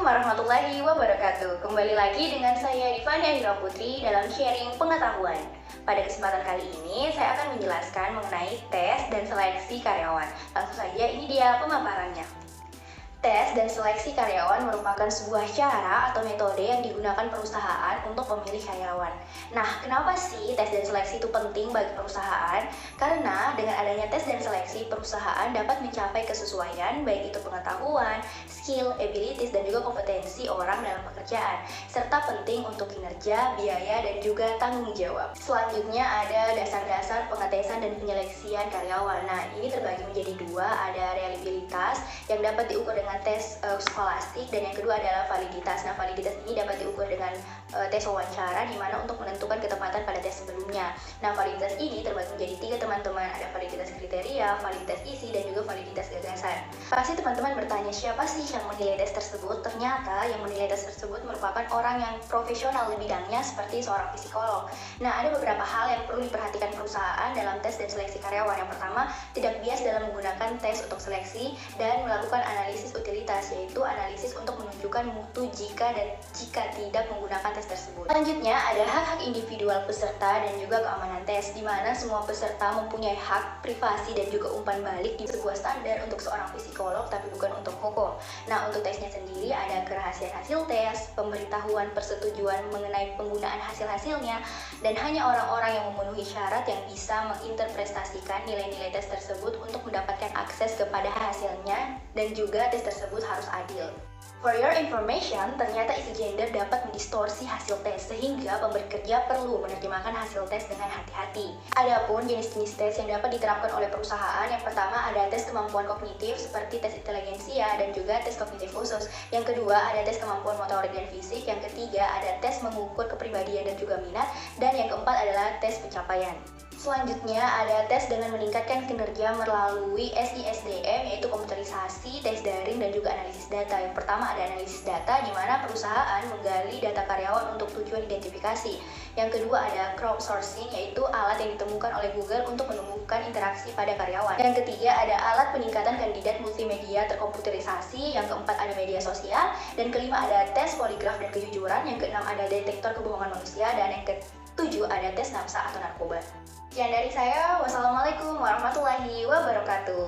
warahmatullahi wabarakatuh. Kembali lagi dengan saya Divani Aira Putri dalam sharing pengetahuan. Pada kesempatan kali ini saya akan menjelaskan mengenai tes dan seleksi karyawan. Langsung saja ini dia pemaparannya. Tes dan seleksi karyawan merupakan sebuah cara atau metode yang digunakan perusahaan untuk memilih karyawan. Nah, kenapa sih tes dan seleksi itu penting bagi perusahaan? Karena dengan adanya tes dan seleksi, perusahaan dapat mencapai kesesuaian, baik itu pengetahuan, skill, abilities, dan juga kompetensi orang dalam pekerjaan, serta penting untuk kinerja, biaya, dan juga tanggung jawab. Selanjutnya ada dasar-dasar pengetesan dan penyeleksian karyawan. Nah, ini terbagi menjadi dua, ada reliabilitas yang dapat diukur dengan tes skolastik, dan yang kedua adalah validitas. Nah, validitas ini dapat diukur dengan tes wawancara, di mana untuk menentukan ketepatan pada tes sebelumnya. Nah, validitas ini terbagi menjadi tiga, teman-teman. Ada validitas kriteria, validitas isi, dan juga validitas gagasan. Pasti teman-teman bertanya, siapa sih yang menilai tes tersebut? Ternyata yang menilai tes tersebut merupakan orang yang profesional di bidangnya, seperti seorang psikolog. Nah, ada beberapa hal yang perlu diperhatikan perusahaan dalam tes dan seleksi karyawan. Yang pertama, tidak bias dalam menggunakan tes untuk seleksi dan melakukan analisis utilitas, yaitu analisis untuk menunjukkan mutu jika dan jika tidak menggunakan tes tersebut. Selanjutnya ada hak-hak individual peserta dan juga keamanan tes, di mana semua peserta mempunyai hak privasi dan juga umpan balik di sebuah standar untuk seorang psikolog, tapi bukan untuk hukum. Nah, untuk tesnya sendiri ada kerahasiaan hasil tes, pemberitahuan persetujuan mengenai penggunaan hasil-hasilnya, dan hanya orang-orang yang memenuhi syarat yang bisa menginterpretasikan nilai-nilai tes tersebut untuk mendapatkan akses kepada hasilnya, dan juga tes tersebut harus adil. For your information, ternyata isu gender dapat mendistorsi hasil tes, sehingga pemberi kerja perlu menerjemahkan hasil tes dengan hati-hati. Adapun jenis-jenis tes yang dapat diterapkan oleh perusahaan, yang pertama ada tes kemampuan kognitif seperti tes inteligensia dan juga tes kognitif khusus. Yang kedua ada tes kemampuan motorik dan fisik. Yang ketiga ada tes mengukur kepribadian dan juga minat. Dan yang keempat adalah tes pencapaian. Selanjutnya ada tes dengan meningkatkan kinerja melalui SISDM, yaitu komputerisasi, tes daring, dan juga analisis data. Yang pertama ada analisis data, di mana perusahaan menggali data karyawan untuk tujuan identifikasi. Yang kedua ada crowdsourcing, yaitu alat yang ditemukan oleh Google untuk menemukan interaksi pada karyawan. Yang ketiga ada alat peningkatan kandidat multimedia terkomputerisasi. Yang keempat ada media sosial. Dan kelima ada tes poligraf dan kejujuran. Yang keenam ada detektor kebohongan manusia. Dan yang ketujuh ada tes nafsa atau narkoba. Sekian dari saya, wassalamualaikum warahmatullahi wabarakatuh.